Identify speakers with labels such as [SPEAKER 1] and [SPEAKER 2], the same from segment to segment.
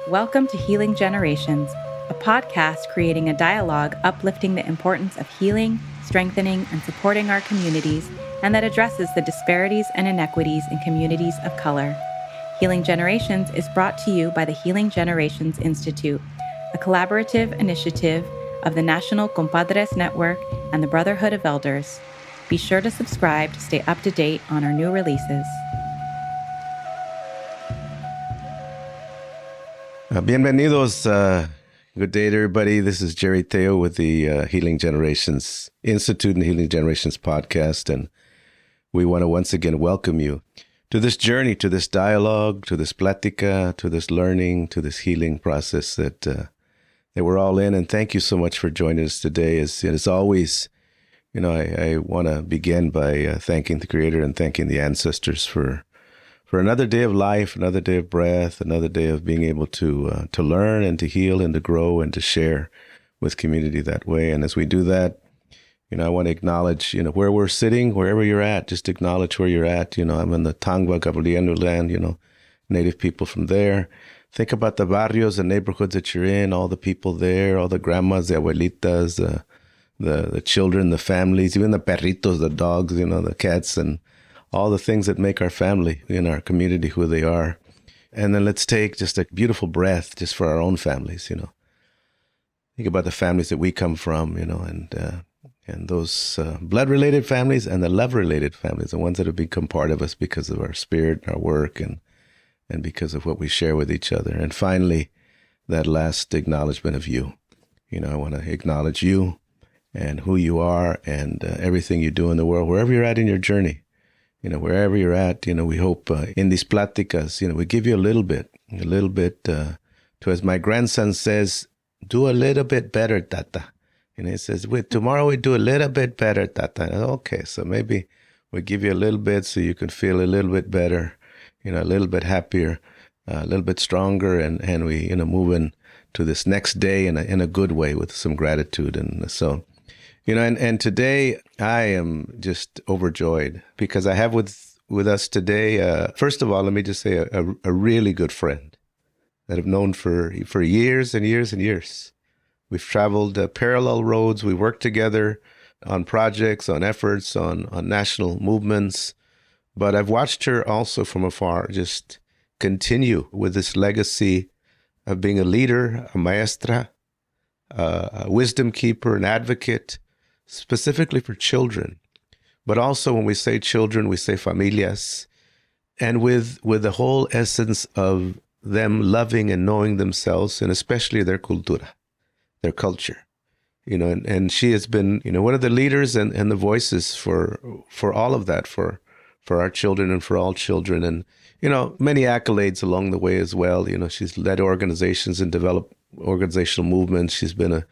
[SPEAKER 1] Welcome to Healing Generations, a podcast creating a dialogue uplifting the importance of healing, strengthening, and supporting our communities, and that addresses the disparities and inequities in communities of color. Healing Generations is brought to you by the Healing Generations Institute, a collaborative initiative of the National Compadres Network and the Brotherhood of Elders. Be sure to subscribe to stay up to date on our new releases.
[SPEAKER 2] Bienvenidos. Good day to everybody. This is Jerry Tello with the Healing Generations Institute and Healing Generations podcast. And we want to once again welcome you to this journey, to this dialogue, to this plática, to this learning, to this healing process that we're all in. And thank you so much for joining us today. As always, I want to begin by thanking the Creator and thanking the ancestors for another day of life, another day of breath, another day of being able to learn and to heal and to grow and to share with community that way. And as we do that, I want to acknowledge, where we're sitting, wherever you're at, just acknowledge where you're at. I'm in the Tangwa Gabrieliano land, Native people from there. Think about the barrios, the neighborhoods that you're in, all the people there, all the grandmas, the abuelitas, the children, the families, even the perritos, the dogs, the cats, and all the things that make our family in our community who they are. And then let's take just a beautiful breath just for our own families, Think about the families that we come from, and those blood-related families and the love-related families, the ones that have become part of us because of our spirit, our work, and because of what we share with each other. And finally, that last acknowledgement of you. I want to acknowledge you and who you are and everything you do in the world, wherever you're at in your journey. Wherever you're at, we hope in these pláticas, we give you a little bit to, as my grandson says, do a little bit better, tata. He says, tomorrow we do a little bit better, tata. Okay, so maybe we give you a little bit so you can feel a little bit better, a little bit happier, a little bit stronger, and we, move into this next day in a good way with some gratitude. And so, and today I am just overjoyed because I have with us today, first of all, let me just say a really good friend that I've known for years and years and years. We've traveled parallel roads. We worked together on projects, on efforts, on national movements. But I've watched her also from afar just continue with this legacy of being a leader, a maestra, a wisdom keeper, an advocate, specifically for children. But also when we say children, we say familias, and with the whole essence of them loving and knowing themselves, and especially their cultura, their culture. And she has been, one of the leaders and the voices for all of that, for our children and for all children. And, many accolades along the way as well. She's led organizations and developed organizational movements. She's been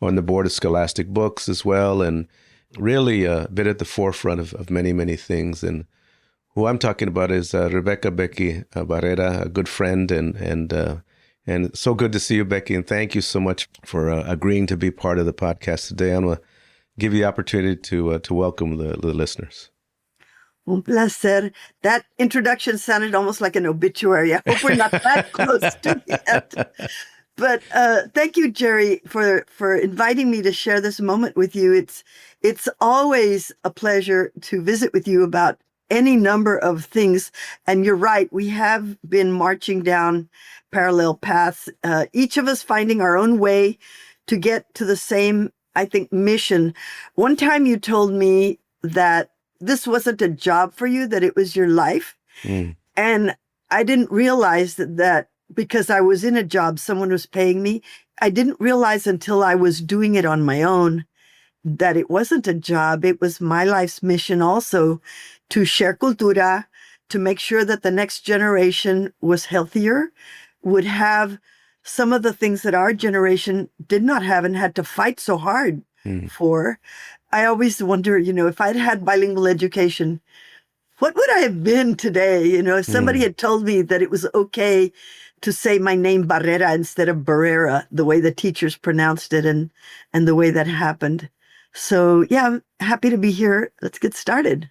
[SPEAKER 2] on the board of Scholastic Books as well, and really been at the forefront of many, many things. And who I'm talking about is Rebeca Barrera, a good friend, and so good to see you, Becky, and thank you so much for agreeing to be part of the podcast today. I'm going to give you the opportunity to welcome the listeners.
[SPEAKER 3] Un placer. That introduction sounded almost like an obituary. I hope we're not that close to it. But thank you, Jerry, for inviting me to share this moment with you. It's always a pleasure to visit with you about any number of things. And you're right, we have been marching down parallel paths, each of us finding our own way to get to the same, I think, mission. One time you told me that this wasn't a job for you, that it was your life. Mm. And I didn't realize that because I was in a job, someone was paying me. I didn't realize until I was doing it on my own that it wasn't a job. It was my life's mission also to share cultura, to make sure that the next generation was healthier, would have some of the things that our generation did not have and had to fight so hard for. I always wonder, if I'd had bilingual education, what would I have been today? If somebody had told me that it was okay to say my name Barrera instead of Barrera, the way the teachers pronounced it and the way that happened. So yeah, I'm happy to be here. Let's get started.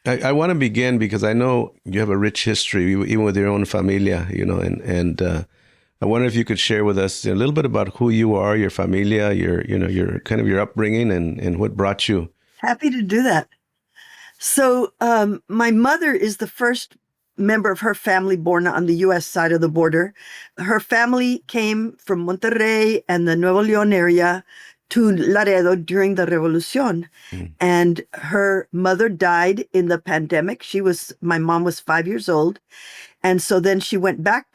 [SPEAKER 2] I want to begin because I know you have a rich history, even with your own familia, and I wonder if you could share with us a little bit about who you are, your familia, your kind of your upbringing, and what brought you.
[SPEAKER 3] Happy to do that. So my mother is the first member of her family born on the U.S. side of the border. Her family came from Monterrey and the Nuevo León area to Laredo during the Revolucion. And her mother died in the pandemic. My mom was 5 years old. And so then she went back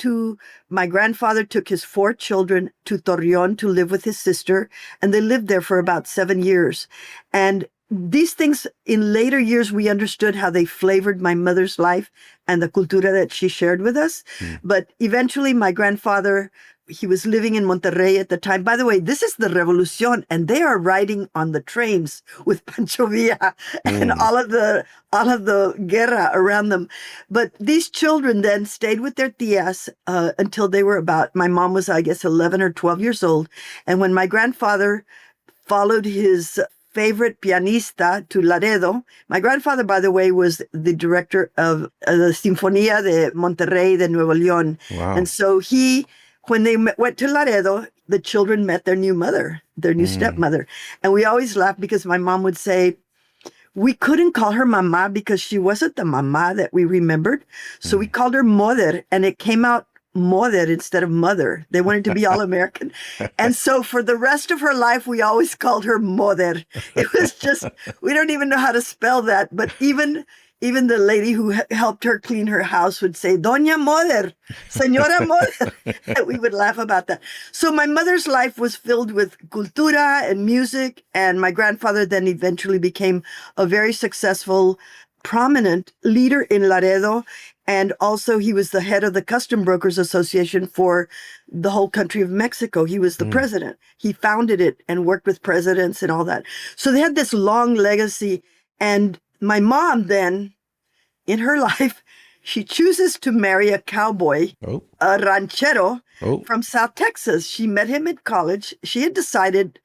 [SPEAKER 3] my grandfather took his 4 children to Torreón to live with his sister, and they lived there for about 7 years. And these things, in later years, we understood how they flavored my mother's life and the cultura that she shared with us. But eventually, my grandfather, he was living in Monterrey at the time. By the way, this is the Revolucion, and they are riding on the trains with Pancho Villa and all of the guerra around them. But these children then stayed with their tias until they were my mom was, I guess, 11 or 12 years old. And when my grandfather followed his favorite pianista to Laredo. My grandfather, by the way, was the director of the Sinfonía de Monterrey de Nuevo León.
[SPEAKER 2] Wow.
[SPEAKER 3] And so when they went to Laredo, the children met their new mother, their new stepmother. And we always laughed because my mom would say, we couldn't call her mama because she wasn't the mama that we remembered. So we called her mother, and it came out mother instead of mother. They wanted to be all American. And so for the rest of her life, we always called her mother. It was just, we don't even know how to spell that. But even the lady who helped her clean her house would say, Doña Mother, Señora Mother. And we would laugh about that. So my mother's life was filled with cultura and music. And my grandfather then eventually became a very successful, prominent leader in Laredo. And also he was the head of the Custom Brokers Association for the whole country of Mexico. He was the president. He founded it and worked with presidents and all that. So they had this long legacy. And my mom then, in her life, she chooses to marry a cowboy, a ranchero from South Texas. She met him at college. She had decided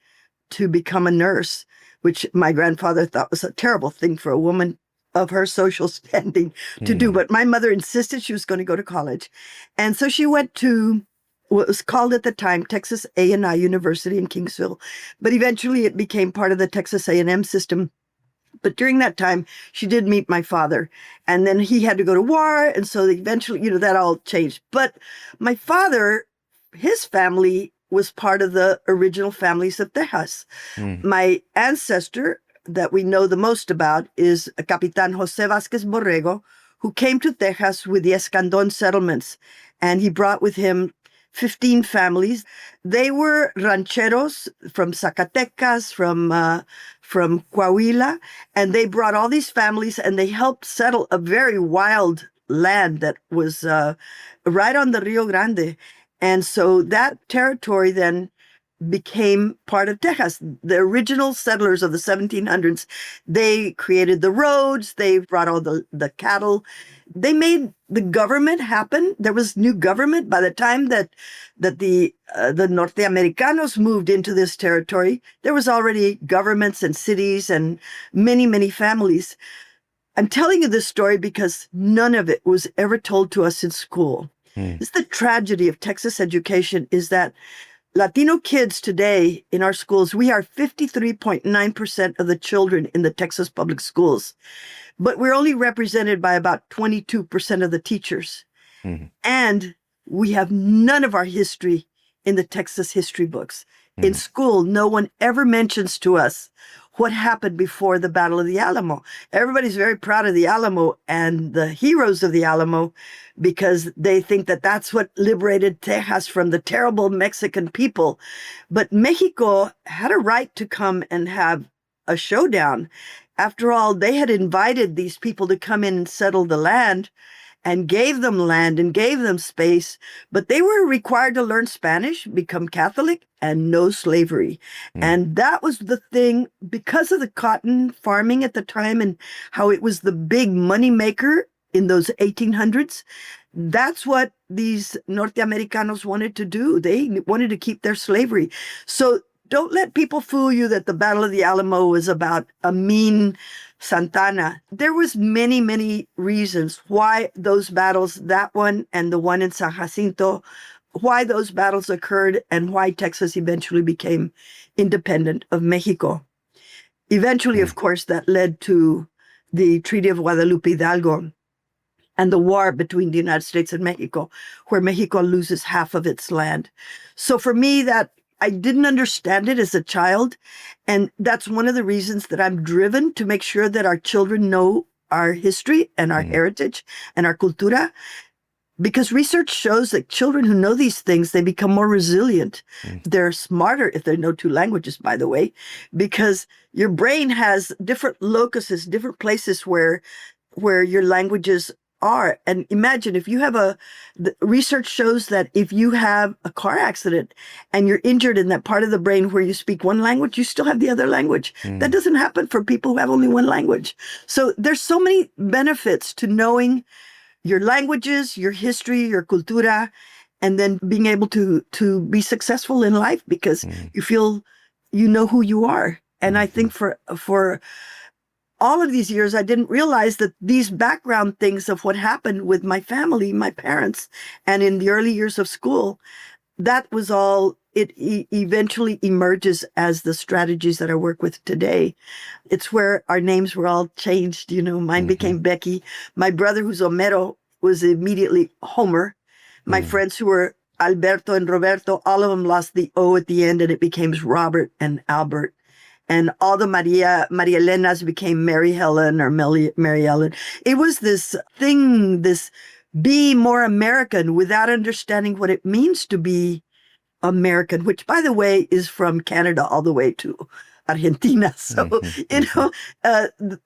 [SPEAKER 3] to become a nurse, which my grandfather thought was a terrible thing for a woman of her social standing to do. But my mother insisted she was going to go to college. And so she went to what was called at the time Texas A&I University in Kingsville. But eventually it became part of the Texas A&M system. But during that time, she did meet my father. And then he had to go to war. And so eventually, that all changed. But my father, his family was part of the original families of Texas. My ancestor that we know the most about is Capitan Jose Vasquez Borrego, who came to Texas with the Escandon settlements. And he brought with him 15 families. They were rancheros from Zacatecas, from Coahuila, and they brought all these families and they helped settle a very wild land that was right on the Rio Grande. And so that territory then became part of Texas. The original settlers of the 1700s, they created the roads, they brought all the cattle. They made the government happen. There was new government by the time that the Norteamericanos moved into this territory. There was already governments and cities and many, many families. I'm telling you this story because none of it was ever told to us in school. It's the tragedy of Texas education is that Latino kids today in our schools, we are 53.9% of the children in the Texas public schools, but we're only represented by about 22% of the teachers. And we have none of our history in the Texas history books. In school, no one ever mentions to us what happened before the Battle of the Alamo. Everybody's very proud of the Alamo and the heroes of the Alamo because they think that that's what liberated Texas from the terrible Mexican people. But Mexico had a right to come and have a showdown. After all, they had invited these people to come in and settle the land and gave them land and gave them space, but they were required to learn Spanish, become Catholic, and no slavery. And that was the thing, because of the cotton farming at the time and how it was the big money maker in those 1800s, that's what these Norteamericanos wanted to do. They wanted to keep their slavery. So don't let people fool you that the Battle of the Alamo was about a mean Santana. There was many, many reasons why those battles, that one and the one in San Jacinto, why those battles occurred and why Texas eventually became independent of Mexico. Eventually, of course, that led to the Treaty of Guadalupe Hidalgo and the war between the United States and Mexico, where Mexico loses half of its land. So for me, that I didn't understand it as a child. And that's one of the reasons that I'm driven to make sure that our children know our history and our heritage and our cultura. Because research shows that children who know these things, they become more resilient. They're smarter if they know two languages, by the way, because your brain has different locuses, different places where your languages are. And imagine if you have the research shows that if you have a car accident and you're injured in that part of the brain where you speak one language, you still have the other language. That doesn't happen for people who have only one language. So there's so many benefits to knowing your languages, your history, your cultura, and then being able to be successful in life because you feel you know who you are. And I think for all of these years, I didn't realize that these background things of what happened with my family, my parents, and in the early years of school, that was all, it eventually emerges as the strategies that I work with today. It's where our names were all changed. Mine became Becky. My brother, who's Homero, was immediately Homer. My friends who were Alberto and Roberto, all of them lost the O at the end and it became Robert and Albert. And all the Maria Elenas became Mary Helen or Mary Ellen. It was this thing, this be more American without understanding what it means to be American, which, by the way, is from Canada all the way to Argentina. So,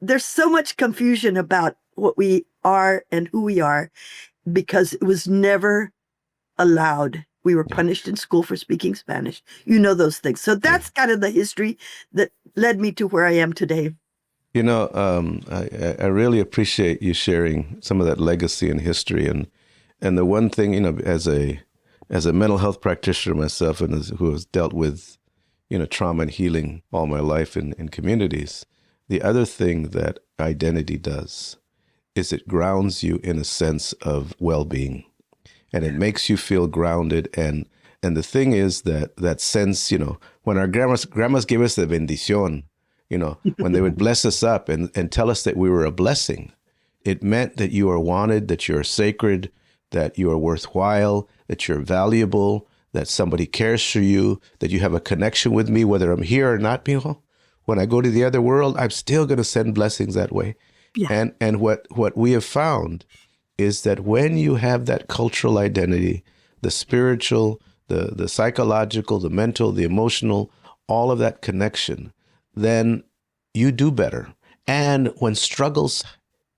[SPEAKER 3] there's so much confusion about what we are and who we are because it was never allowed. We were punished in school for speaking Spanish. Those things. So that's kind of the history that led me to where I am today.
[SPEAKER 2] I really appreciate you sharing some of that legacy and history. And the one thing, as a mental health practitioner myself and who has dealt with, trauma and healing all my life in communities, the other thing that identity does is it grounds you in a sense of well-being. And it makes you feel grounded. And the thing is that sense, when our grandmas gave us the bendición, when they would bless us up and tell us that we were a blessing, it meant that you are wanted, that you're sacred, that you are worthwhile, that you're valuable, that somebody cares for you, that you have a connection with me, whether I'm here or not. When I go to the other world, I'm still going to send blessings that way. Yeah. And what we have found is that when you have that cultural identity, the spiritual, the psychological, the mental, the emotional, all of that connection, then you do better. And when struggles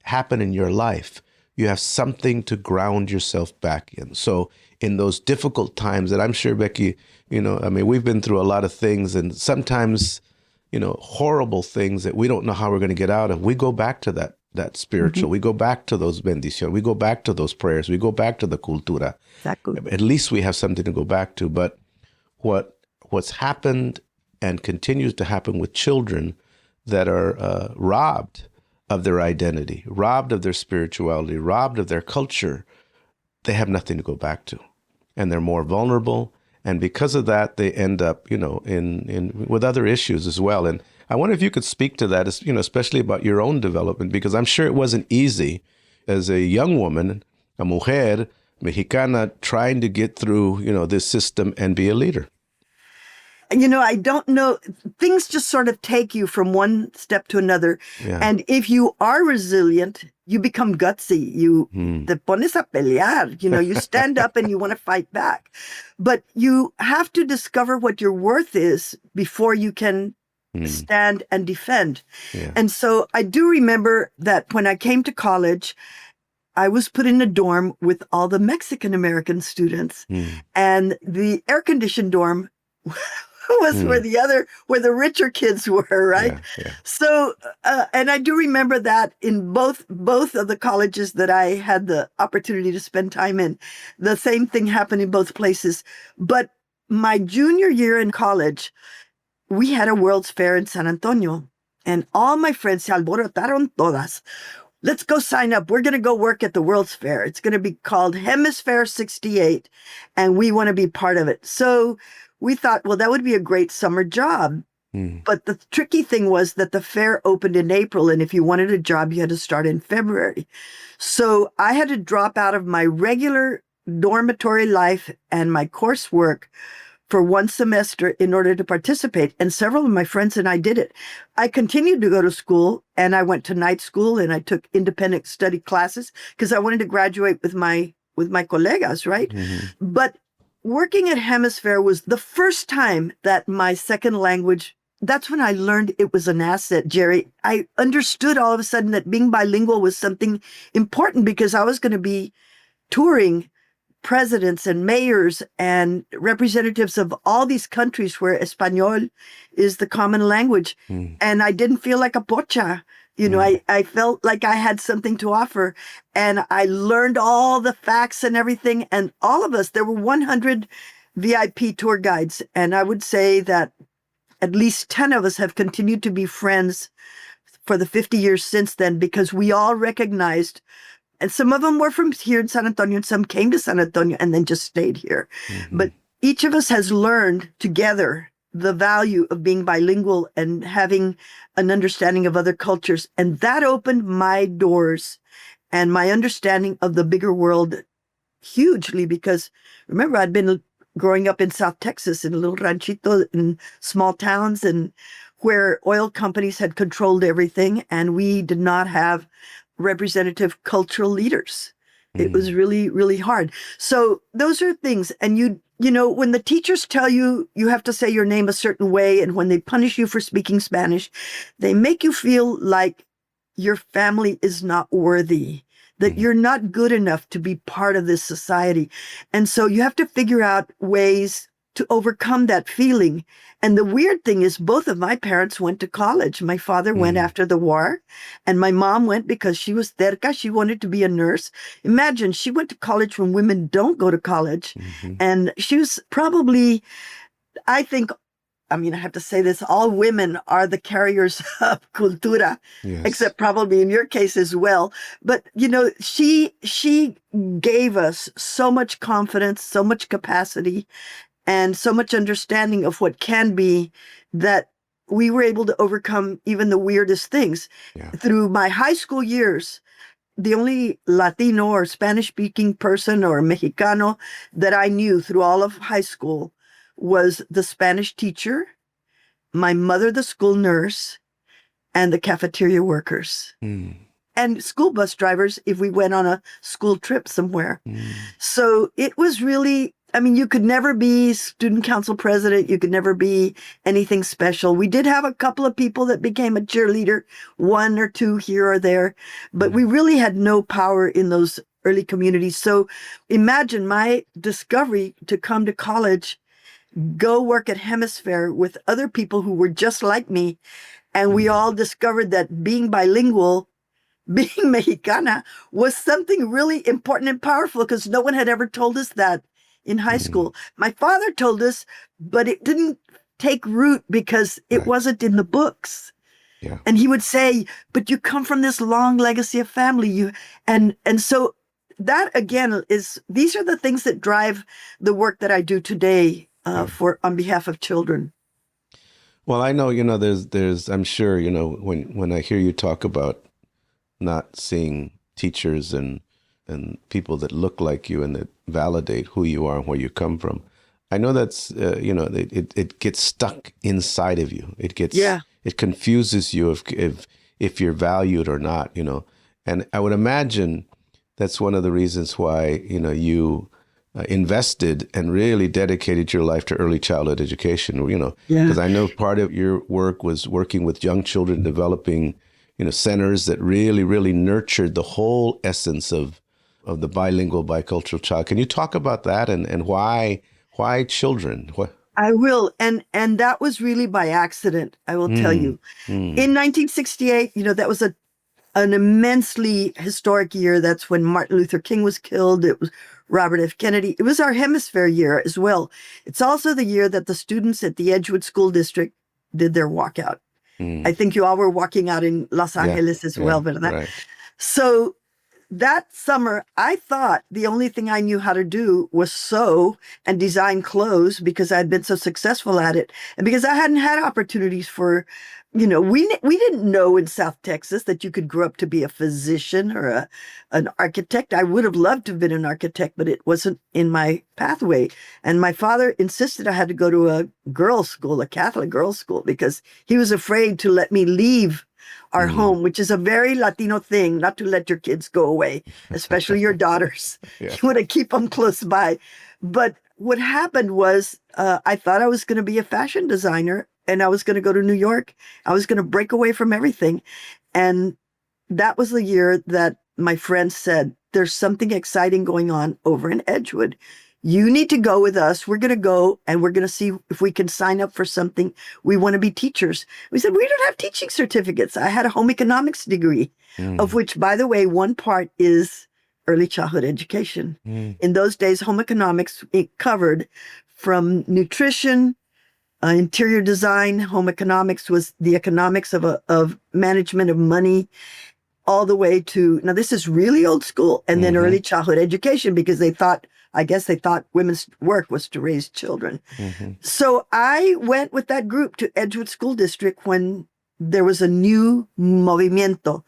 [SPEAKER 2] happen in your life, you have something to ground yourself back in. So in those difficult times that I'm sure, Becky, we've been through a lot of things and sometimes, horrible things that we don't know how we're going to get out of. We go back to that spiritual. We go back to those bendiciones. We go back to those prayers. We go back to the cultura.
[SPEAKER 3] Exactly.
[SPEAKER 2] At least we have something to go back to. But what's happened and continues to happen with children that are robbed of their identity, robbed of their spirituality, robbed of their culture, they have nothing to go back to. And they're more vulnerable. And because of that, they end up, in with other issues as well. And I wonder if you could speak to that, especially about your own development, because I'm sure it wasn't easy as a young woman, a mujer mexicana, trying to get through, this system and be a leader.
[SPEAKER 3] I don't know. Things just sort of take you from one step to another. Yeah. And if you are resilient, you become gutsy. You te pones a pelear, you stand up and you want to fight back. But you have to discover what your worth is before you can stand and defend. Yeah. And so I do remember that when I came to college, I was put in a dorm with all the Mexican American students, and the air-conditioned dorm was where the richer kids were, right? Yeah, yeah. So, and I do remember that in both of the colleges that I had the opportunity to spend time in, the same thing happened in both places. But my junior year in college, we had a World's Fair in San Antonio, and all my friends se alborotaron todas let's go sign up. We're going to go work at the World's Fair. It's going to be called Hemisphere 68, and we want to be part of it. So we thought, well, that would be a great summer job. But the tricky thing was that the fair opened in April, and if you wanted a job, you had to start in February. So I had to drop out of my regular dormitory life and my coursework for one semester in order to participate. And several of my friends and I did it. I continued to go to school, and I went to night school, and I took independent study classes because I wanted to graduate with my colegas, right? But working at Hemisphere was the first time that my second language, that's when I learned it was an asset, Jerry. I understood all of a sudden that being bilingual was something important because I was going to be touring presidents and mayors and representatives of all these countries where Espanol is the common language. And I didn't feel like a pocha. You know, I felt like I had something to offer, and I learned all the facts and everything. And all of us, there were 100 VIP tour guides. And I would say that at least 10 of us have continued to be friends for the 50 years since then, because we all recognized, and some of them were from here in San Antonio, and some came to San Antonio and then just stayed here. But each of us has learned together the value of being bilingual and having an understanding of other cultures. And that opened my doors and my understanding of the bigger world hugely, because remember, I'd been growing up in South Texas in a little ranchito in small towns, and where oil companies had controlled everything, and we did not have representative cultural leaders. It was really, really hard. So those are things. And you know, when the teachers tell you you have to say your name a certain way, and when they punish you for speaking Spanish, they make you feel like your family is not worthy, that you're not good enough to be part of this society. And so you have to figure out ways to overcome that feeling. And the weird thing is, both of my parents went to college. My father went after the war, and my mom went because she was terca. She wanted to be a nurse. Imagine, she went to college when women don't go to college. And she was probably, I think, I mean, I have to say this, all women are the carriers of cultura, except probably in your case as well. But, you know, she gave us so much confidence, so much capacity, and so much understanding of what can be, that we were able to overcome even the weirdest things. Through my high school years, the only Latino or Spanish-speaking person or Mexicano that I knew through all of high school was the Spanish teacher, my mother, the school nurse, and the cafeteria workers. And school bus drivers if we went on a school trip somewhere. So it was really, I mean, you could never be student council president. You could never be anything special. We did have a couple of people that became a cheerleader, one or two here or there, but we really had no power in those early communities. So imagine my discovery to come to college, go work at Hemisphere with other people who were just like me. And we all discovered that being bilingual, being Mexicana, was something really important and powerful, because no one had ever told us that in high school. My father told us, but it didn't take root because it wasn't in the books. And he would say, but you come from this long legacy of family. And so that again these are the things that drive the work that I do today on behalf of children.
[SPEAKER 2] Well, I know, you know, there's, I'm sure, you know, when I hear you talk about not seeing teachers and people that look like you and that validate who you are and where you come from, I know that's, you know, it gets stuck inside of you. It gets, it confuses you if you're valued or not, you know. And I would imagine that's one of the reasons why, you know, you invested and really dedicated your life to early childhood education, you know, because I know part of your work was working with young children, developing, you know, centers that really, really nurtured the whole essence of the bilingual, bicultural child. Can you talk about that and why children?
[SPEAKER 3] I will. And that was really by accident, I will tell you. In 1968, you know, that was an immensely historic year. That's when Martin Luther King was killed. It was Robert F. Kennedy. It was our Hemisphere year as well. It's also the year that the students at the Edgewood School District did their walkout. I think you all were walking out in Los Angeles as well, ¿verdad? Right. So that summer, I thought the only thing I knew how to do was sew and design clothes because I'd been so successful at it. And because I hadn't had opportunities for, we didn't know in South Texas that you could grow up to be a physician or an architect. I would have loved to have been an architect, but it wasn't in my pathway. And my father insisted I had to go to a girls' school, a Catholic girls' school, because he was afraid to let me leave our home, which is a very Latino thing, not to let your kids go away, especially your daughters.
[SPEAKER 2] Yeah.
[SPEAKER 3] You want to keep them close by. But what happened was I thought I was going to be a fashion designer and I was going to go to New York. I was going to break away from everything. And that was the year that my friend said, there's something exciting going on over in Edgewood. You need to go with us. We're going to go and we're going to see if we can sign up for something. We want to be teachers. We said, we don't have teaching certificates. I had a home economics degree, of which, by the way, one part is early childhood education. In those days, home economics, it covered from nutrition, interior design. Home economics was the economics of management of money, all the way to, now this is really old school, and then early childhood education, because I guess they thought women's work was to raise children. So I went with that group to Edgewood School District when there was a new movimiento.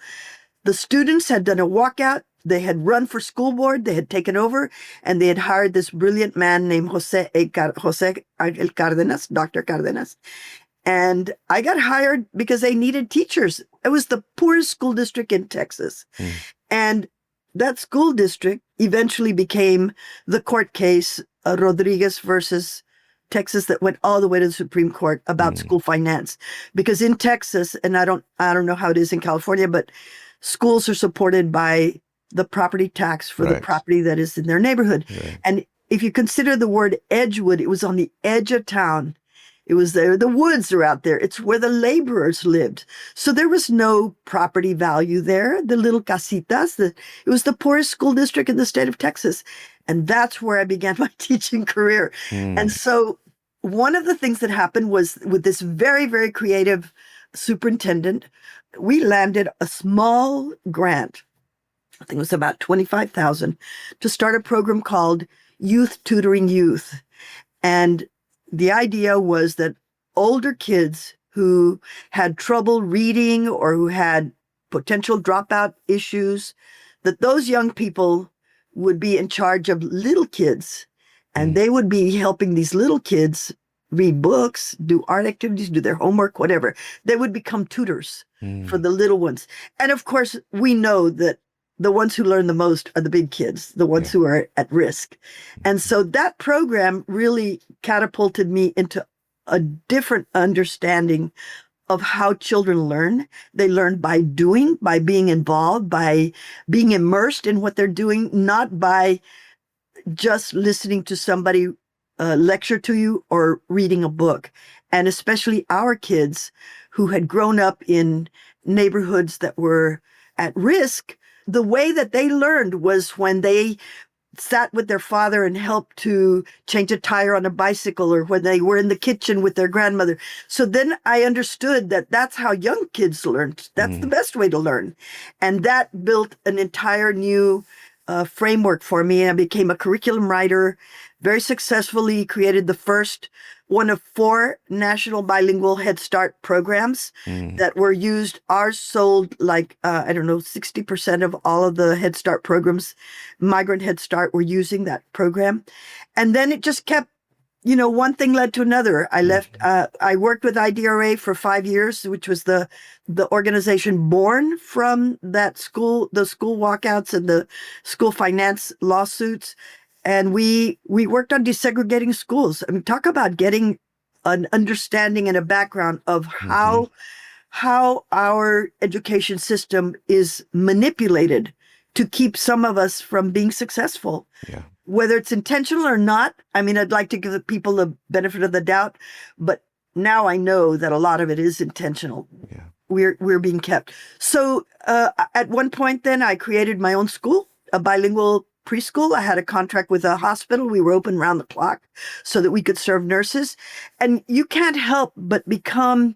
[SPEAKER 3] The students had done a walkout. They had run for school board. They had taken over, and they had hired this brilliant man named Jose Angel Cardenas, Dr. Cardenas. And I got hired because they needed teachers. It was the poorest school district in Texas. And that school district eventually became the court case, Rodriguez versus Texas, that went all the way to the Supreme Court about school finance. Because in Texas, and I don't know how it is in California, but schools are supported by the property tax for the property that is in their neighborhood. And if you consider the word Edgewood, it was on the edge of town. It was there. The woods are out there. It's where the laborers lived. So there was no property value there. The little casitas, it was the poorest school district in the state of Texas. And that's where I began my teaching career. And so one of the things that happened was with this very, very creative superintendent, we landed a small grant. I think it was about $25,000 to start a program called Youth Tutoring Youth. And the idea was that older kids who had trouble reading or who had potential dropout issues, that those young people would be in charge of little kids, and they would be helping these little kids read books, do art activities, do their homework, whatever. They would become tutors for the little ones. And of course, we know that the ones who learn the most are the big kids, the ones who are at risk. And so that program really catapulted me into a different understanding of how children learn. They learn by doing, by being involved, by being immersed in what they're doing, not by just listening to somebody lecture to you or reading a book. And especially our kids who had grown up in neighborhoods that were at risk, the way that they learned was when they sat with their father and helped to change a tire on a bicycle, or when they were in the kitchen with their grandmother. So then I understood that that's how young kids learned. That's the best way to learn. And that built an entire new framework for me. I became a curriculum writer, very successfully created the first one of 4 national bilingual Head Start programs that were used. Ours sold 60% of all of the Head Start programs, Migrant Head Start, were using that program. And then it just kept, one thing led to another. I left, I worked with IDRA for 5 years, which was the organization born from that school, the school walkouts and the school finance lawsuits. And we worked on desegregating schools. I mean, talk about getting an understanding and a background of how our education system is manipulated to keep some of us from being successful.
[SPEAKER 2] Yeah.
[SPEAKER 3] Whether it's intentional or not, I mean, I'd like to give the people the benefit of the doubt, but now I know that a lot of it is intentional.
[SPEAKER 2] Yeah.
[SPEAKER 3] We're being kept. So at one point then I created my own school, a bilingual preschool. I had a contract with a hospital. We were open around the clock so that we could serve nurses. And you can't help but become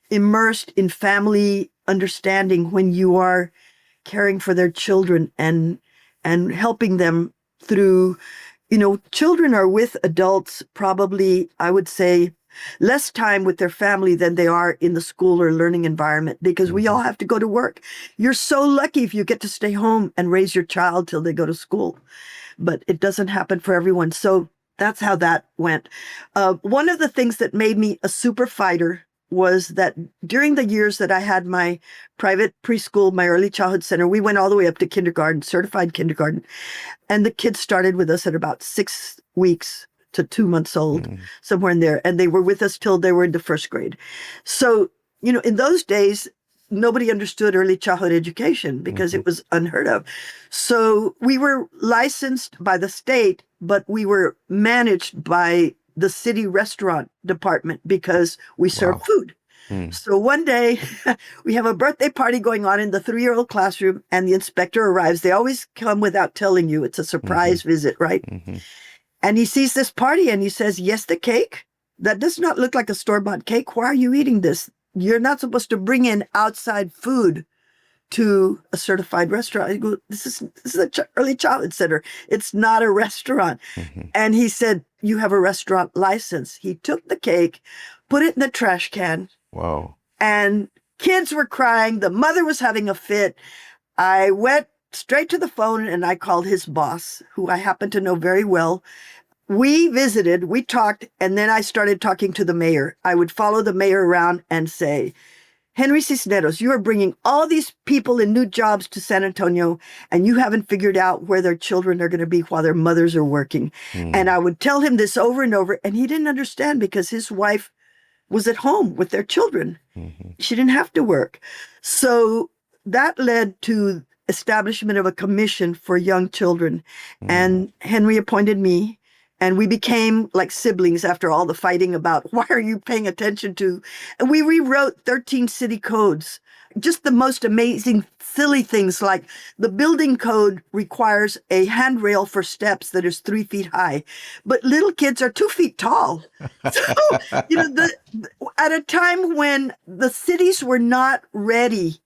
[SPEAKER 3] immersed in family understanding when you are caring for their children and helping them through, children are with adults probably, I would say, less time with their family than they are in the school or learning environment because we all have to go to work. You're so lucky if you get to stay home and raise your child till they go to school, but it doesn't happen for everyone. So that's how that went. One of the things that made me a super fighter was that during the years that I had my private preschool, my early childhood center, we went all the way up to kindergarten, certified kindergarten. And the kids started with us at about 6 weeks to 2 months old, somewhere in there. And they were with us till they were in the first grade. So, in those days, nobody understood early childhood education because it was unheard of. So we were licensed by the state, but we were managed by the city restaurant department because we serve food. So one day we have a birthday party going on in the 3-year-old classroom and the inspector arrives. They always come without telling you. It's a surprise visit, right? And he sees this party and he says, "Yes, the cake? That does not look like a store-bought cake. Why are you eating this? You're not supposed to bring in outside food to a certified restaurant." I go, this is an early childhood center. It's not a restaurant. And he said, "You have a restaurant license." He took the cake, put it in the trash can.
[SPEAKER 2] Wow.
[SPEAKER 3] And kids were crying. The mother was having a fit. I went straight to the phone and I called his boss, who I happen to know very well. We visited, we talked, and then I started talking to the mayor. I would follow the mayor around and say, "Henry Cisneros, you are bringing all these people in new jobs to San Antonio, and you haven't figured out where their children are going to be while their mothers are working." And I would tell him this over and over, and he didn't understand because his wife was at home with their children. She didn't have to work. So that led to establishment of a commission for young children. And Henry appointed me. And we became like siblings after all the fighting about why are you paying attention to? And we rewrote 13 city codes, just the most amazing, silly things like the building code requires a handrail for steps that is 3 feet high, but little kids are 2 feet tall. So, at a time when the cities were not ready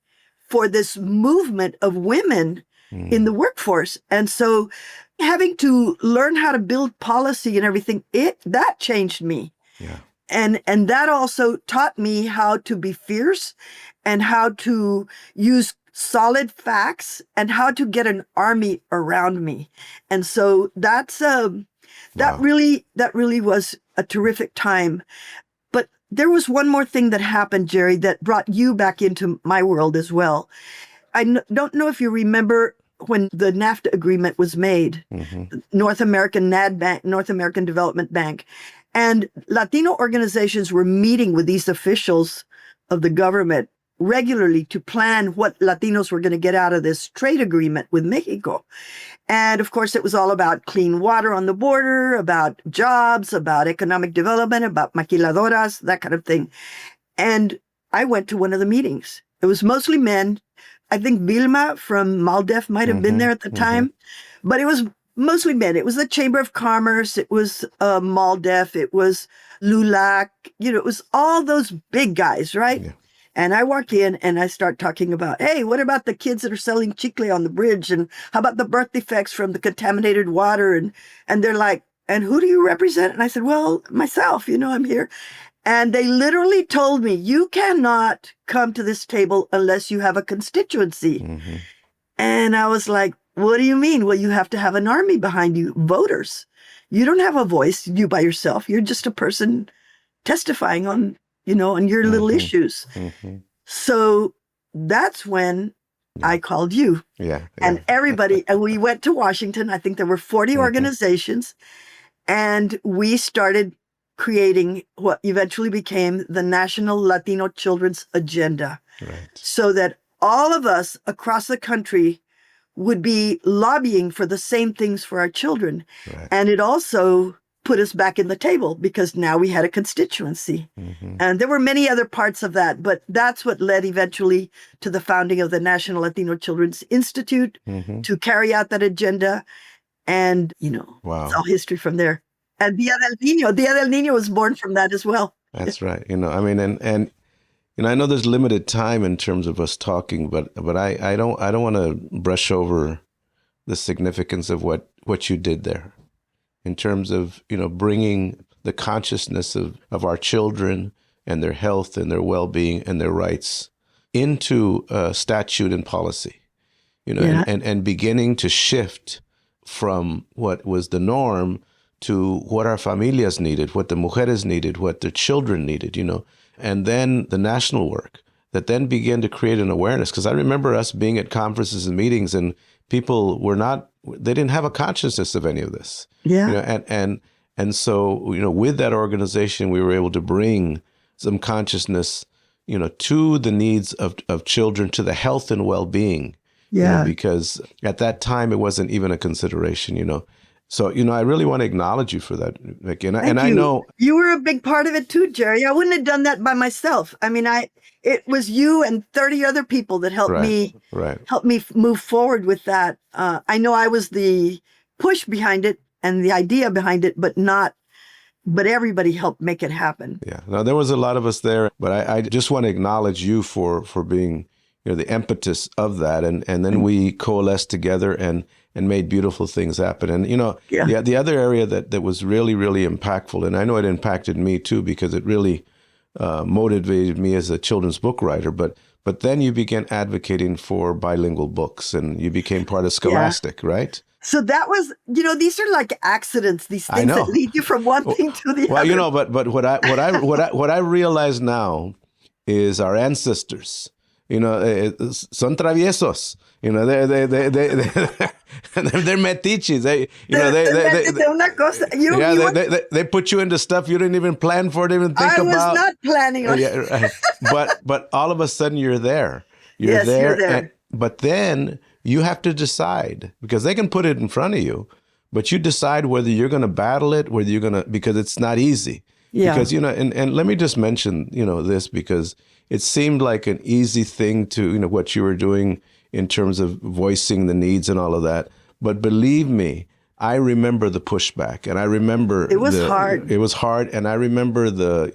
[SPEAKER 3] for this movement of women in the workforce. And so having to learn how to build policy and everything, that changed me.
[SPEAKER 2] Yeah.
[SPEAKER 3] And that also taught me how to be fierce and how to use solid facts and how to get an army around me. And so that really was a terrific time. But there was one more thing that happened, Jerry, that brought you back into my world as well. I don't know if you remember when the NAFTA agreement was made, North American NAD Bank, North American Development Bank, and Latino organizations were meeting with these officials of the government regularly to plan what Latinos were going to get out of this trade agreement with Mexico. And of course, it was all about clean water on the border, about jobs, about economic development, about maquiladoras, that kind of thing. And I went to one of the meetings. It was mostly men. I think Vilma from MALDEF might have been there at the time, but it was mostly men. It was the Chamber of Commerce. It was MALDEF. It was LULAC. It was all those big guys, right? Yeah. And I walk in and I start talking about, hey, what about the kids that are selling chicle on the bridge? And how about the birth defects from the contaminated water? And they're like, and who do you represent? And I said, well, myself, I'm here. And they literally told me, you cannot come to this table unless you have a constituency. And I was like, what do you mean? Well, you have to have an army behind you, voters. You don't have a voice, you by yourself. You're just a person testifying on your little issues. So that's when I called you.
[SPEAKER 2] Yeah.
[SPEAKER 3] And everybody, and we went to Washington. I think there were 40 organizations. And we started creating what eventually became the National Latino Children's Agenda.
[SPEAKER 2] Right.
[SPEAKER 3] So that all of us across the country would be lobbying for the same things for our children.
[SPEAKER 2] Right.
[SPEAKER 3] And it also put us back in the table because now we had a constituency. And there were many other parts of that, but that's what led eventually to the founding of the National Latino Children's Institute to carry out that agenda. And,
[SPEAKER 2] wow.
[SPEAKER 3] It's all history from there. And Dia del Niño was born from that as well.
[SPEAKER 2] That's right. And I know there's limited time in terms of us talking, but I don't want to brush over the significance of what you did there in terms of, bringing the consciousness of our children and their health and their well-being and their rights into statute and policy, and beginning to shift from what was the norm to what our familias needed, what the mujeres needed, what their children needed, and then the national work that then began to create an awareness. Because I remember us being at conferences and meetings and people they didn't have a consciousness of any of this.
[SPEAKER 3] Yeah.
[SPEAKER 2] And so, with that organization, we were able to bring some consciousness, to the needs of children, to the health and well-being.
[SPEAKER 3] Yeah.
[SPEAKER 2] Because at that time, it wasn't even a consideration, So, I really want to acknowledge you for that, Vicky. And I know
[SPEAKER 3] you were a big part of it too, Jerry. I wouldn't have done that by myself. I mean, it was you and 30 other people that helped me move forward with that. I know I was the push behind it and the idea behind it, but everybody helped make it happen.
[SPEAKER 2] Yeah. Now, there was a lot of us there, but I just want to acknowledge you for being, the impetus of that. And then we coalesced together and made beautiful things happen. And, the other area that was really, really impactful, and I know it impacted me too, because it really motivated me as a children's book writer. But then you began advocating for bilingual books and you became part of Scholastic, right?
[SPEAKER 3] So that was, these are like accidents, these things that lead you from one thing to the other.
[SPEAKER 2] Well, but what I realize now is our ancestors, son traviesos. They're metiches. They put you into stuff you didn't even plan for, didn't even think about.
[SPEAKER 3] I was not planning on it.
[SPEAKER 2] Right. But all of a sudden you're there. You're there. But then you have to decide, because they can put it in front of you, but you decide whether you're going to battle it, because it's not easy. Yeah. Because, and let me just mention, this, because it seemed like an easy thing to, what you were doing in terms of voicing the needs and all of that. But believe me, I remember the pushback, and I remember
[SPEAKER 3] it was hard.
[SPEAKER 2] It was hard. And I remember the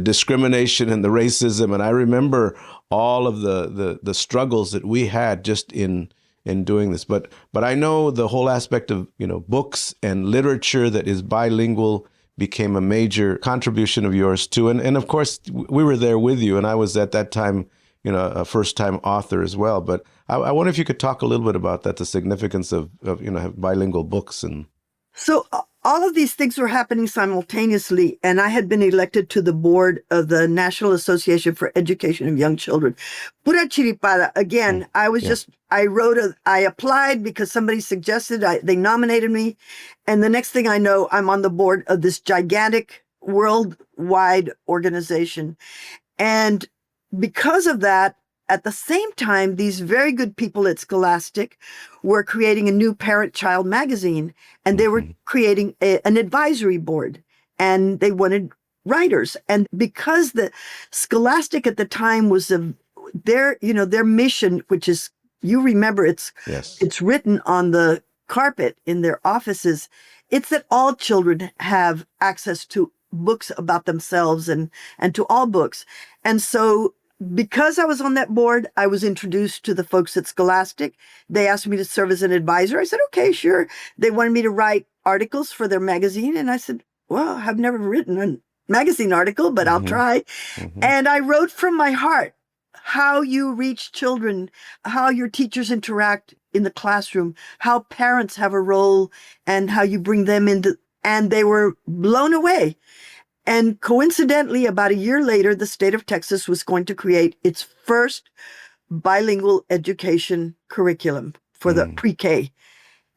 [SPEAKER 2] discrimination and the racism. And I remember all of the struggles that we had just in doing this. But I know the whole aspect of, books and literature that is bilingual became a major contribution of yours too. And of course, we were there with you. And I was at that time, a first-time author as well. But I wonder if you could talk a little bit about that, the significance of bilingual books. And
[SPEAKER 3] so all of these things were happening simultaneously, and I had been elected to the board of the National Association for Education of Young Children. Pura chiripada. Again, I applied because somebody suggested, they nominated me. And the next thing I know, I'm on the board of this gigantic worldwide organization. And because of that, at the same time, these very good people at Scholastic were creating a new parent-child magazine, and they were creating an advisory board, and they wanted writers. And because the Scholastic at the time was their mission, which is, you remember, it's written on the carpet in their offices. It's that all children have access to books about themselves and to all books. And so because I was on that board, I was introduced to the folks at Scholastic. They asked me to serve as an advisor. I said, okay, sure. They wanted me to write articles for their magazine. And I said, well, I've never written a magazine article, but I'll try. And I wrote from my heart how you reach children, how your teachers interact in the classroom, how parents have a role, and how you bring them into, and they were blown away. And coincidentally, about a year later, the state of Texas was going to create its first bilingual education curriculum for the pre-K.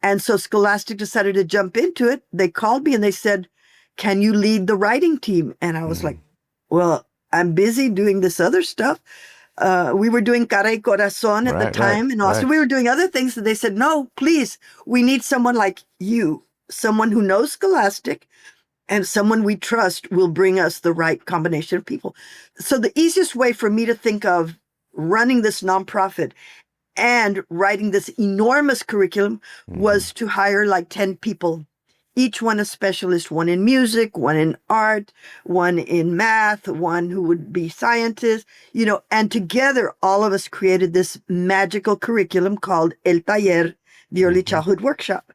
[SPEAKER 3] And so Scholastic decided to jump into it. They called me and they said, can you lead the writing team? And I was like, well, I'm busy doing this other stuff. We were doing Cara y Corazón at the time in Austin. We were doing other things. And they said, no, please, we need someone like you, someone who knows Scholastic, and someone we trust will bring us the right combination of people. So the easiest way for me to think of running this nonprofit and writing this enormous curriculum was to hire like 10 people each one a specialist, one in music, one in art, one in math, one who would be scientists, and together all of us created this magical curriculum called El Taller, the Early Childhood Workshop.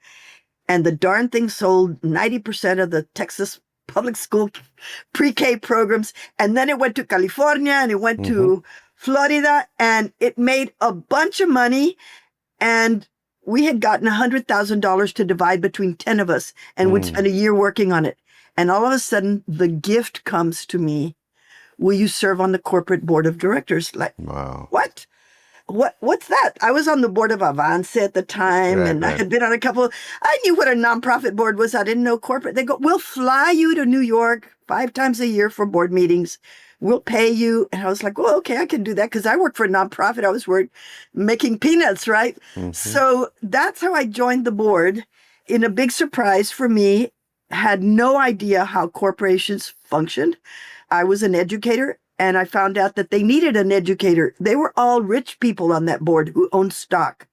[SPEAKER 3] And the darn thing sold 90% of the Texas public school pre-K programs. And then it went to California and it went to Florida, and it made a bunch of money. And we had gotten $100,000 to divide between 10 of us, and we'd spent a year working on it. And all of a sudden, the gift comes to me. Will you serve on the corporate board of directors? Like,
[SPEAKER 2] Wow.
[SPEAKER 3] What? What's that? I was on the board of Avance at the time, and I had been on a couple. I knew what a nonprofit board was. I didn't know corporate. They go, we'll fly you to New York 5 times a year for board meetings. We'll pay you. And I was like, well, okay, I can do that because I worked for a nonprofit. I was making peanuts, right? So that's how I joined the board. In a big surprise for me, had no idea how corporations functioned. I was an educator. And I found out that they needed an educator. They were all rich people on that board who owned stock.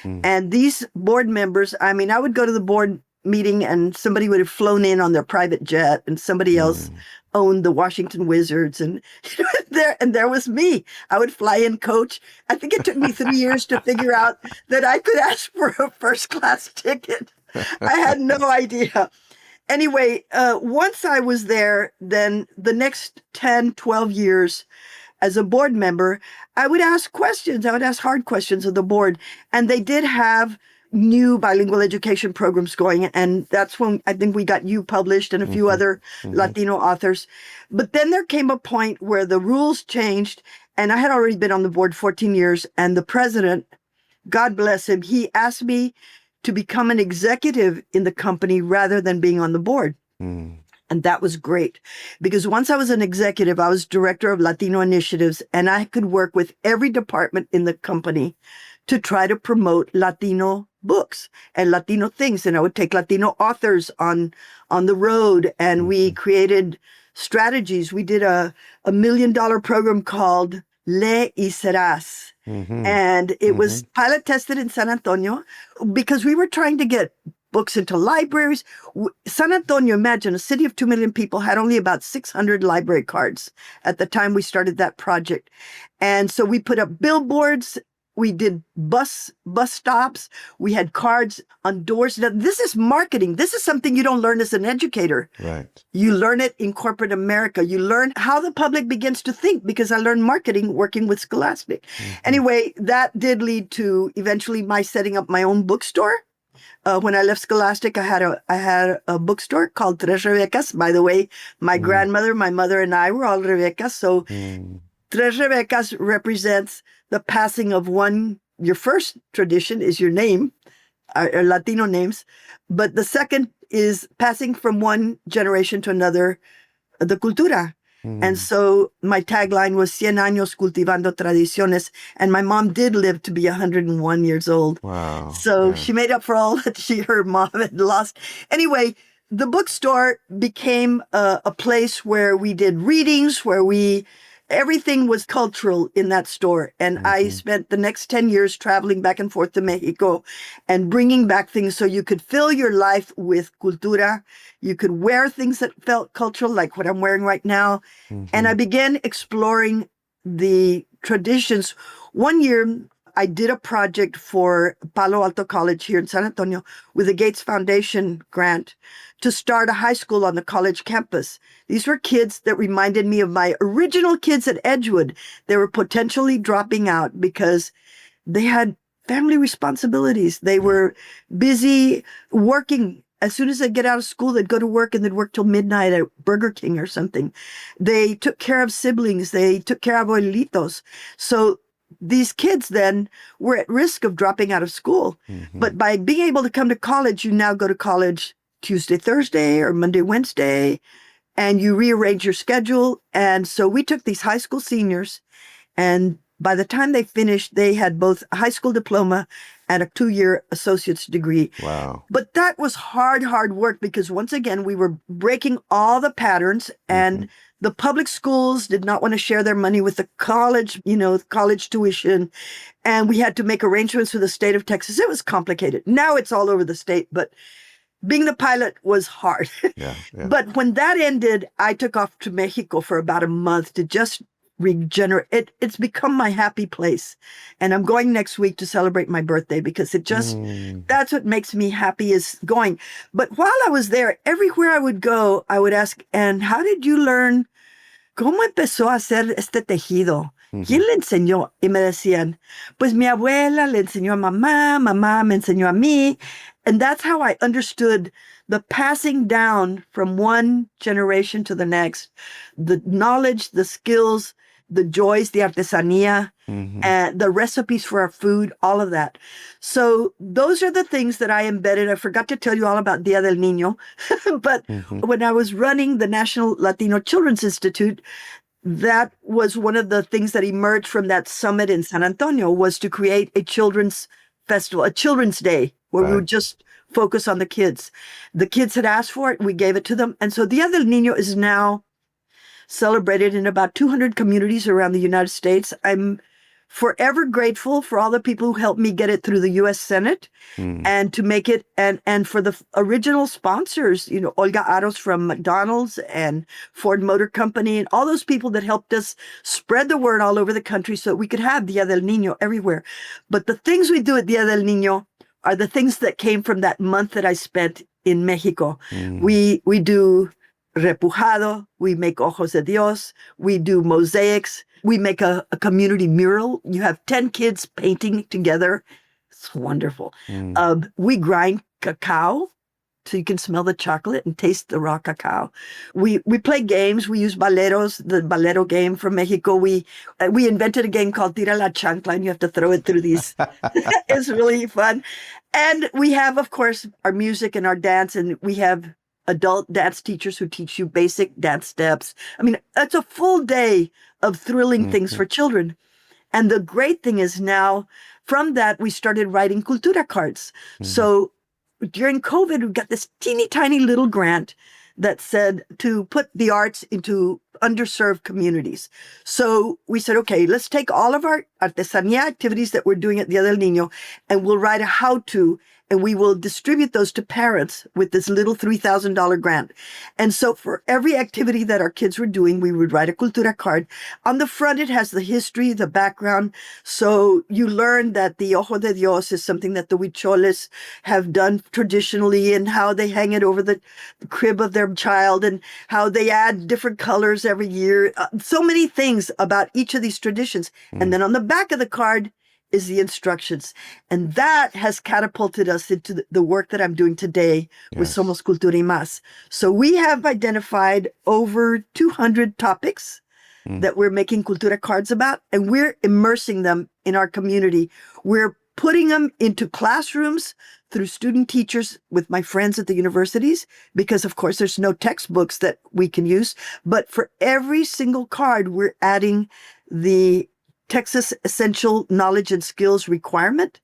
[SPEAKER 3] And these board members, I would go to the board meeting and somebody would have flown in on their private jet and somebody else owned the Washington Wizards. And there was me. I would fly in coach. I think it took me 3 years to figure out that I could ask for a first class ticket. I had no idea. Anyway, once I was there, then the next 10, 12 years as a board member, I would ask questions. I would ask hard questions of the board. And they did have new bilingual education programs going. And that's when I think we got you published and a few other Latino authors. But then there came a point where the rules changed. And I had already been on the board 14 years. And the president, God bless him, he asked me to become an executive in the company rather than being on the board. And that was great because once I was an executive, I was director of Latino initiatives, and I could work with every department in the company to try to promote Latino books and Latino things. And I would take Latino authors on the road, and we created strategies. We did a $1 million program called Le y Serás. And it was pilot tested in San Antonio because we were trying to get books into libraries. San Antonio, imagine a city of 2 million people, had only about 600 library cards at the time we started that project. And so we put up billboards. We did bus stops. We had cards on doors. Now, this is marketing. This is something you don't learn as an educator.
[SPEAKER 2] Right.
[SPEAKER 3] You learn it in corporate America. You learn how the public begins to think because I learned marketing working with Scholastic. Anyway, that did lead to eventually my setting up my own bookstore. When I left Scholastic, I had a bookstore called Tres Rebecas. By the way, my grandmother, my mother, and I were all Rebecas. So Tres Rebecas represents the passing of one. Your first tradition is your name, our Latino names. But the second is passing from one generation to another, the Cultura. And so my tagline was 100 años cultivando tradiciones. And my mom did live to be 101 years old.
[SPEAKER 2] Wow.
[SPEAKER 3] So she made up for all that her mom had lost. Anyway, the bookstore became a place where we did readings, where everything was cultural in that store. And I spent the next 10 years traveling back and forth to Mexico and bringing back things so you could fill your life with cultura. You could wear things that felt cultural, like what I'm wearing right now. And I began exploring the traditions. One year, I did a project for Palo Alto College here in San Antonio with the Gates Foundation grant to start a high school on the college campus. These were kids that reminded me of my original kids at Edgewood. They were potentially dropping out because they had family responsibilities. They were busy working. As soon as they'd get out of school, they'd go to work and they'd work till midnight at Burger King or something. They took care of siblings. They took care of abuelitos. So these kids then were at risk of dropping out of school. But by being able to come to college, you now go to college Tuesday, Thursday, or Monday, Wednesday, and you rearrange your schedule. And so we took these high school seniors, and by the time they finished, they had both a high school diploma and a 2-year associate's degree.
[SPEAKER 2] Wow.
[SPEAKER 3] But that was hard work because once again, we were breaking all the patterns, and the public schools did not want to share their money with the college, college tuition. And we had to make arrangements with the state of Texas. It was complicated. Now it's all over the state, but being the pilot was hard.
[SPEAKER 2] Yeah. Yeah.
[SPEAKER 3] But when that ended, I took off to Mexico for about a month to just regenerate. It's become my happy place. And I'm going next week to celebrate my birthday because that's what makes me happy is going. But while I was there, everywhere I would go, I would ask, and how did you learn? ¿Cómo empezó a hacer este tejido? ¿Quién le enseñó? Y me decían, pues mi abuela le enseñó a mamá, mamá me enseñó a mí. And that's how I understood the passing down from one generation to the next, the knowledge, the skills, the joys, the artesanía, and the recipes for our food, all of that. So those are the things that I embedded. I forgot to tell you all about Dia del Niño, but when I was running the National Latino Children's Institute, that was one of the things that emerged from that summit in San Antonio was to create a children's festival, a children's day where we would just focus on the kids. The kids had asked for it. We gave it to them. And so Dia del Niño is now celebrated in about 200 communities around the United States. I'm forever grateful for all the people who helped me get it through the U.S. Senate and to make it, and for the original sponsors, you know, Olga Aros from McDonald's and Ford Motor Company and all those people that helped us spread the word all over the country so that we could have Dia del Niño everywhere. But the things we do at Dia del Niño are the things that came from that month that I spent in Mexico. We do repujado, we make ojos de Dios, we do mosaics, we make a community mural. You have 10 kids painting together. It's wonderful. We grind cacao so you can smell the chocolate and taste the raw cacao. We play games. We use baleros, the balero game from Mexico. We invented a game called Tira la Chancla, and you have to throw it through these. It's really fun. And we have, of course, our music and our dance, and we have adult dance teachers who teach you basic dance steps. I mean, it's a full day of thrilling things for children. And the great thing is now, from that, we started writing Cultura cards. So during COVID, we got this teeny tiny little grant that said to put the arts into underserved communities. So we said, okay, let's take all of our artesanía activities that we're doing at Dia del Niño, and we'll write a how-to, and we will distribute those to parents with this little $3,000 grant. And so for every activity that our kids were doing, we would write a Cultura card. On the front, it has the history, the background. So you learn that the Ojo de Dios is something that the Huicholes have done traditionally and how they hang it over the crib of their child and how they add different colors every year. So many things about each of these traditions. And then on the back of the card is the instructions. And that has catapulted us into the work that I'm doing today with Somos Cultura y Más. So we have identified over 200 topics that we're making Cultura cards about, and we're immersing them in our community. We're putting them into classrooms through student teachers with my friends at the universities, because of course there's no textbooks that we can use. But for every single card, we're adding the Texas Essential Knowledge and Skills requirement.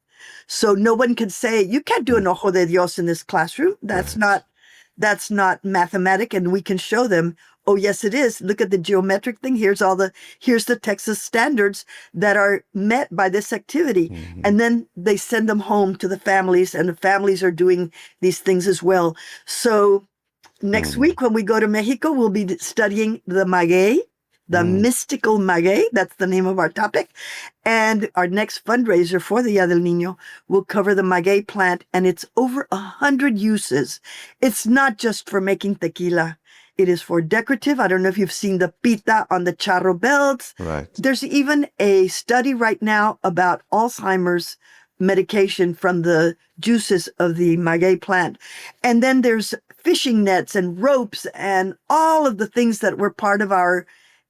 [SPEAKER 3] So no one can say, you can't do an Ojo de Dios in this classroom. That's not mathematic. And we can show them, oh, yes, it is. Look at the geometric thing. Here's the Texas standards that are met by this activity. And then they send them home to the families, and the families are doing these things as well. So next week when we go to Mexico, we'll be studying the maguey, the mystical maguey. That's the name of our topic. And our next fundraiser for the Dia del Niño will cover the maguey plant, and it's over 100 uses. It's not just for making tequila. It is for decorative. I don't know if you've seen the pita on the charro belts.
[SPEAKER 2] Right.
[SPEAKER 3] There's even a study right now about Alzheimer's medication from the juices of the maguey plant. And then there's fishing nets and ropes and all of the things that were part of our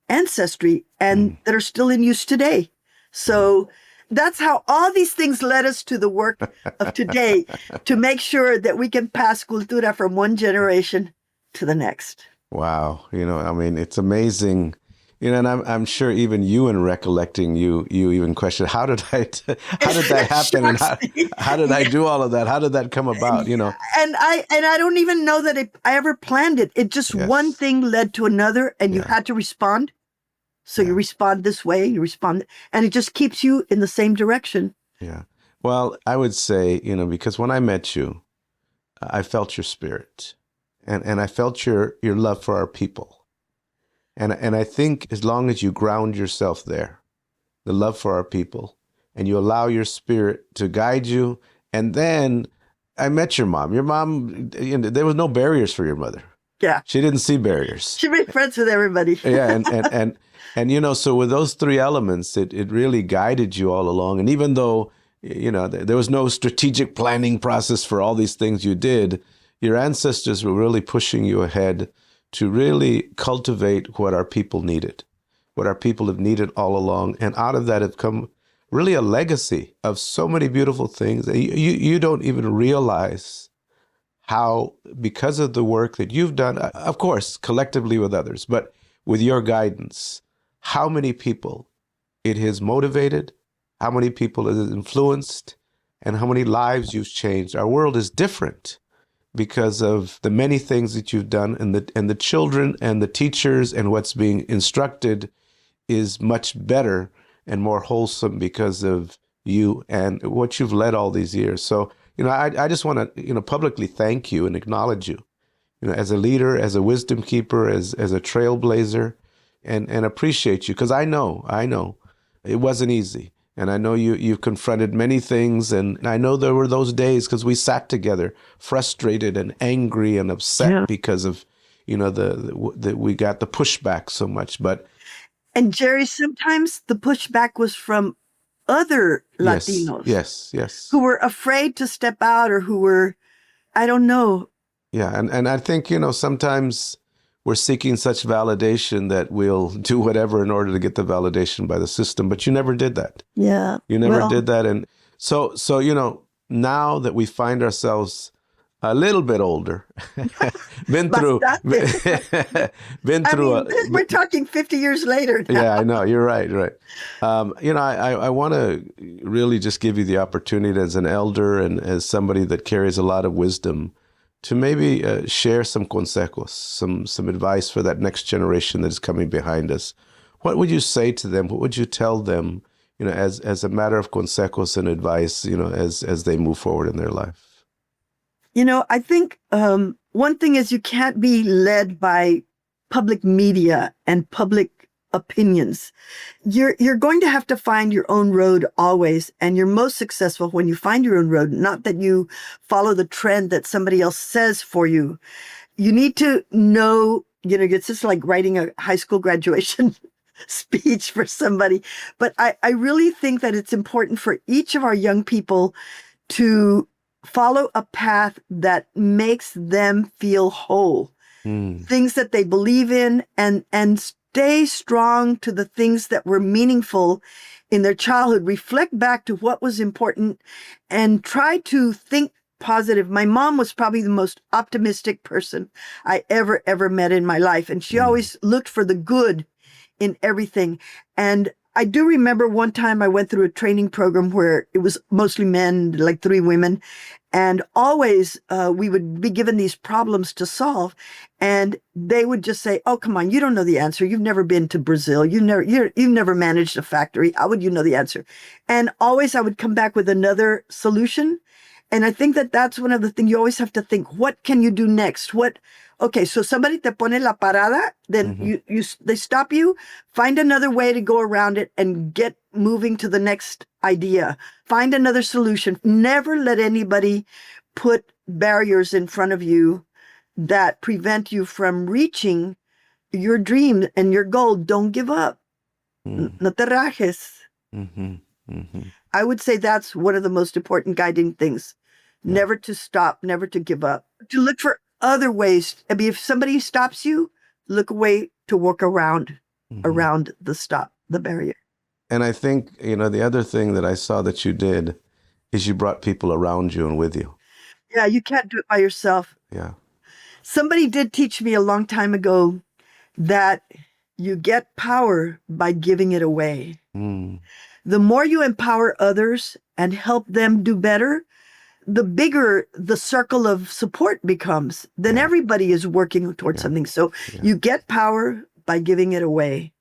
[SPEAKER 3] ancestry and that are still in use today. So that's how all these things led us to the work of today, to make sure that we can pass cultura from one generation to the next.
[SPEAKER 2] Wow. You know, I mean, it's amazing. You know, and I'm sure even you, in recollecting, you even questioned, how did that happen? And how did I do all of that? How did that come about? You know,
[SPEAKER 3] and I don't even know that I ever planned it. It just one thing led to another, and you had to respond. So you respond this way, you respond, and it just keeps you in the same direction.
[SPEAKER 2] Yeah. Well, I would say, you know, because when I met you, I felt your spirit, and I felt your love for our people. And I think as long as you ground yourself there, the love for our people, and you allow your spirit to guide you, and then I met your mom. Your mom, there was no barriers for your mother.
[SPEAKER 3] Yeah.
[SPEAKER 2] She didn't see barriers.
[SPEAKER 3] She made friends with everybody.
[SPEAKER 2] Yeah, and so with those three elements, it really guided you all along. And even though, there was no strategic planning process for all these things you did, your ancestors were really pushing you ahead to really cultivate what our people needed, what our people have needed all along. And out of that have come really a legacy of so many beautiful things. You don't even realize how, because of the work that you've done, of course, collectively with others, but with your guidance, how many people it has motivated, how many people it has influenced, and how many lives you've changed. Our world is different because of the many things that you've done, and the children and the teachers and what's being instructed is much better and more wholesome because of you and what you've led all these years. So, I just want to, publicly thank you and acknowledge you, as a leader, as a wisdom keeper, as a trailblazer, and appreciate you, because I know it wasn't easy. And I know you've confronted many things, and I know there were those days because we sat together, frustrated and angry and upset because of, the we got the pushback so much.
[SPEAKER 3] And Jerry, sometimes the pushback was from other Latinos.
[SPEAKER 2] Yes.
[SPEAKER 3] Who were afraid to step out, or who were, I don't know.
[SPEAKER 2] Yeah, and I think, sometimes we're seeking such validation that we'll do whatever in order to get the validation by the system. But you never did that.
[SPEAKER 3] Yeah.
[SPEAKER 2] You never did that. And so now that we find ourselves a little bit older, been through.
[SPEAKER 3] We're talking 50 years later now.
[SPEAKER 2] Yeah, I know. You're right. I want to really just give you the opportunity as an elder and as somebody that carries a lot of wisdom to maybe share some consejos, some advice for that next generation that is coming behind us. What would you say to them? What would you tell them, as a matter of consejos and advice, as they move forward in their life?
[SPEAKER 3] I think one thing is you can't be led by public media and public opinions. You're going to have to find your own road always, and you're most successful when you find your own road, not that you follow the trend that somebody else says for you. You need to know, it's just like writing a high school graduation speech for somebody. But I really think that it's important for each of our young people to follow a path that makes them feel whole. Things that they believe in, and stay strong to the things that were meaningful in their childhood. Reflect back to what was important and try to think positive. My mom was probably the most optimistic person I ever met in my life. And she always looked for the good in everything. And I do remember one time I went through a training program where it was mostly men, like 3 women. And always we would be given these problems to solve. And they would just say, oh, come on, you don't know the answer. You've never been to Brazil. You've never managed a factory. How would you know the answer? And always I would come back with another solution. And I think that that's one of the things you always have to think, what can you do next? Okay, so somebody te pone la parada, then they stop you, find another way to go around it and get moving to the next idea. Find another solution. Never let anybody put barriers in front of you that prevent you from reaching your dream and your goal. Don't give up. No te rajes. I would say that's one of the most important guiding things. Yeah. Never to stop, never to give up. To look for other ways. I mean, if somebody stops you, look away to work around the barrier.
[SPEAKER 2] And I think, the other thing that I saw that you did is you brought people around you and with you.
[SPEAKER 3] Yeah, you can't do it by yourself.
[SPEAKER 2] Yeah.
[SPEAKER 3] Somebody did teach me a long time ago that you get power by giving it away. The more you empower others and help them do better, the bigger the circle of support becomes. Then everybody is working towards something. So you get power by giving it away.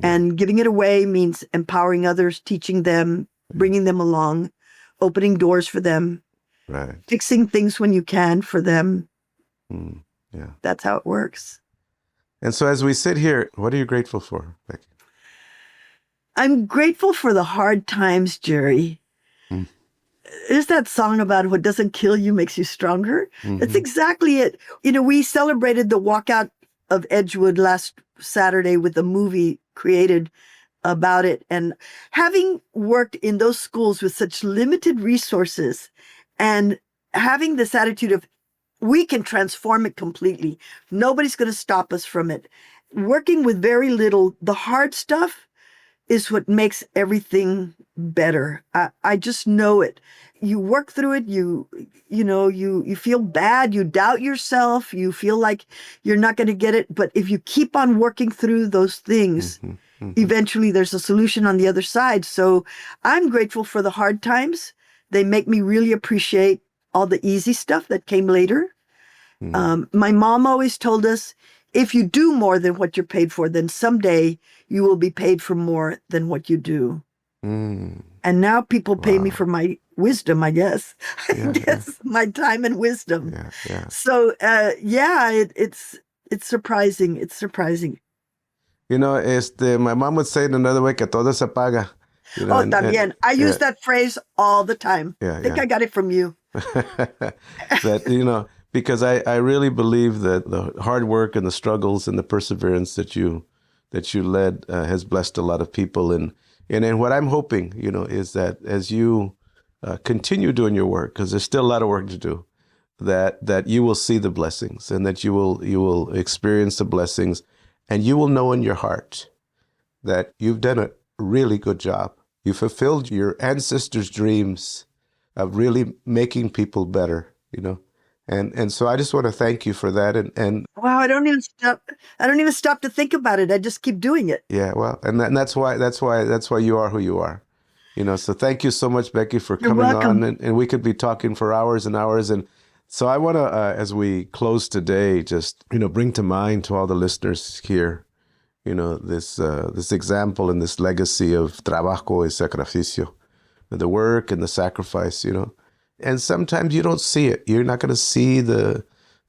[SPEAKER 3] And giving it away means empowering others, teaching them, bringing them along, opening doors for them.
[SPEAKER 2] Right.
[SPEAKER 3] Fixing things when you can for them.
[SPEAKER 2] Yeah.
[SPEAKER 3] That's how it works.
[SPEAKER 2] And so as we sit here, what are you grateful for, Becky?
[SPEAKER 3] I'm grateful for the hard times, Jerry.
[SPEAKER 2] Mm.
[SPEAKER 3] There's that song about what doesn't kill you makes you stronger. That's
[SPEAKER 2] Mm-hmm.
[SPEAKER 3] exactly it. We celebrated the walkout of Edgewood last Saturday with a movie created about it. And having worked in those schools with such limited resources and having this attitude of, we can transform it completely. Nobody's going to stop us from it. Working with very little, the hard stuff is what makes everything better. I just know it. You work through it. You feel bad. You doubt yourself. You feel like you're not going to get it. But if you keep on working through those things, eventually there's a solution on the other side. So I'm grateful for the hard times. They make me really appreciate all the easy stuff that came later. My mom always told us, if you do more than what you're paid for, then someday you will be paid for more than what you do. And now people pay me for my wisdom, I guess. My time and wisdom. So, it's surprising. It's surprising.
[SPEAKER 2] My mom would say it another way, que todo se paga.
[SPEAKER 3] También. I use that phrase all the time. I think I got it from you.
[SPEAKER 2] That, because I really believe that the hard work and the struggles and the perseverance that you led has blessed a lot of people. And what I'm hoping, is that as you continue doing your work, because there's still a lot of work to do, that you will see the blessings and that you will experience the blessings, and you will know in your heart that you've done a really good job. You fulfilled your ancestors' dreams of really making people better, And so I just want to thank you for that. And
[SPEAKER 3] wow, I don't even stop to think about it. I just keep doing it.
[SPEAKER 2] Yeah, well, and that's why you are who you are. So thank you so much, Becky, for coming on. And we could be talking for hours and hours. And so I want to, as we close today, just bring to mind to all the listeners here, this example and this legacy of trabajo y sacrificio, the work and the sacrifice, And sometimes you don't see it. You're not going to see the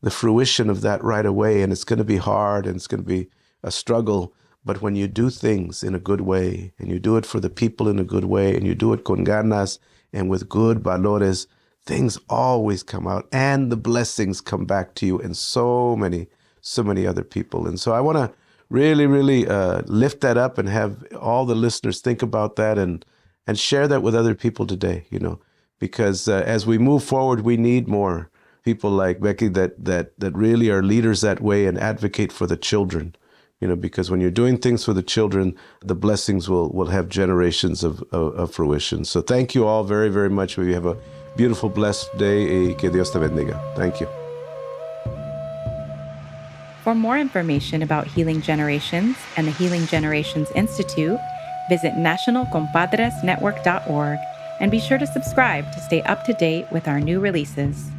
[SPEAKER 2] fruition of that right away. And it's going to be hard and it's going to be a struggle. But when you do things in a good way, and you do it for the people in a good way, and you do it con ganas and with good valores, things always come out and the blessings come back to you and so many other people. And so I want to really, really lift that up and have all the listeners think about that and share that with other people today, Because as we move forward, we need more people like Becky that really are leaders that way and advocate for the children, because when you're doing things for the children, the blessings will have generations of fruition. So thank you all very, very much. We have a beautiful, blessed day. Y que Dios te bendiga. Thank you.
[SPEAKER 1] For more information about Healing Generations and the Healing Generations Institute, visit nationalcompadresnetwork.org. And be sure to subscribe to stay up to date with our new releases.